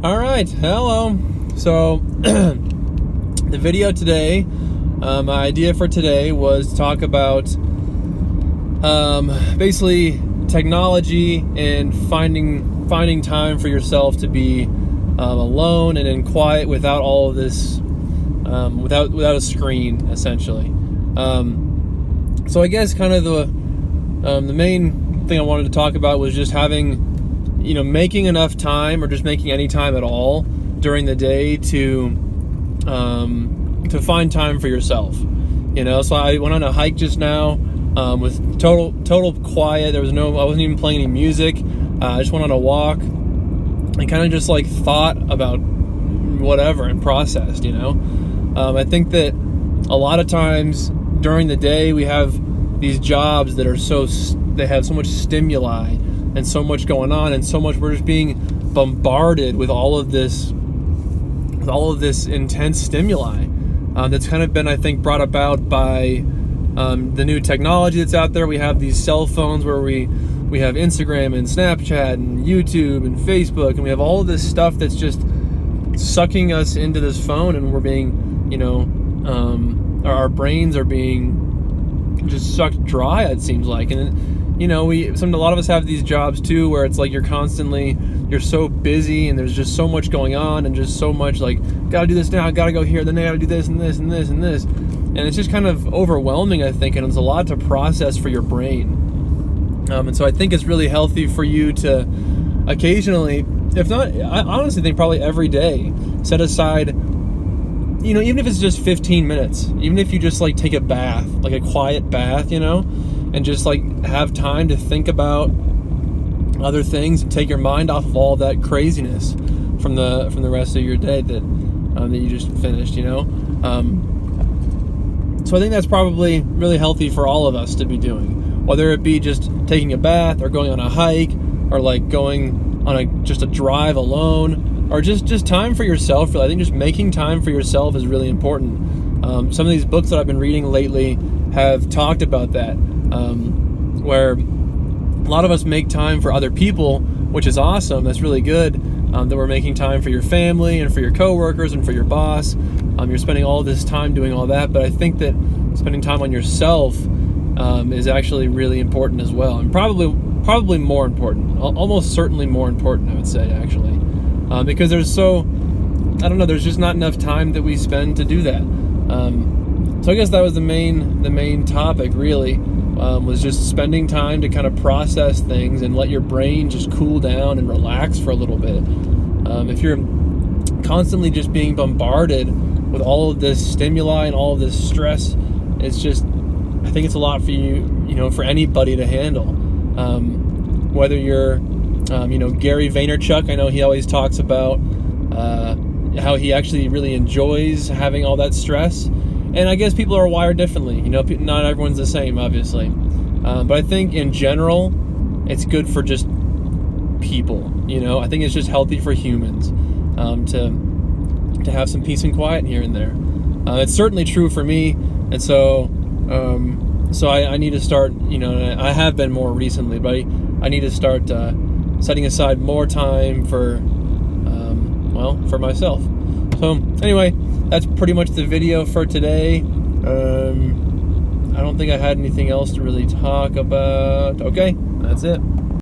All right, hello. So, the video today, my idea for today was to talk about basically technology and finding time for yourself to be alone and in quiet without all of this, without a screen, essentially. So I guess kind of the main thing I wanted to talk about was just making enough time, or just making any time at all during the day to find time for yourself. So I went on a hike just now with total quiet. I wasn't even playing any music. I just went on a walk and kind of just thought about whatever and processed. I think that a lot of times during the day we have these jobs that they have so much stimuli and so much going on, and so much we're just being bombarded with all of this intense stimuli that's kind of been, I think, brought about by the new technology that's out there. We have these cell phones where we have Instagram and Snapchat and YouTube and Facebook, and we have all of this stuff that's just sucking us into this phone, and we're being, our brains are being just sucked dry, it seems like. And a lot of us have these jobs too, where it's like you're so busy, and there's just so much going on, and just so much gotta do this now, gotta go here, then I gotta do this and this and this and this, and it's just kind of overwhelming, I think, and it's a lot to process for your brain. And so I think it's really healthy for you to occasionally, if not, I honestly think probably every day, set aside, even if it's just 15 minutes, even if you just take a bath, a quiet bath, and just have time to think about other things and take your mind off of all that craziness from the rest of your day that you just finished. So I think that's probably really healthy for all of us to be doing, whether it be just taking a bath or going on a hike, or going on just a drive alone, or just time for yourself. I think just making time for yourself is really important. Some of these books that I've been reading lately have talked about that, where a lot of us make time for other people, which is awesome. That's really good, that we're making time for your family and for your coworkers and for your boss. You're spending all this time doing all that, but I think that spending time on yourself is actually really important as well, and probably more important, almost certainly more important, I would say, actually, because there's just not enough time that we spend to do that. So I guess that was the main topic, really, was just spending time to kind of process things and let your brain just cool down and relax for a little bit. If you're constantly just being bombarded with all of this stimuli and all of this stress, I think it's a lot for you, for anybody to handle. Whether you're, Gary Vaynerchuk, I know he always talks about how he actually really enjoys having all that stress. And I guess people are wired differently. Not everyone's the same, obviously. But I think in general, it's good for just people. I think it's just healthy for humans to have some peace and quiet here and there. It's certainly true for me, and so I need to start. I have been more recently, but I need to start setting aside more time for myself. So anyway, that's pretty much the video for today. I don't think I had anything else to really talk about. Okay, that's it.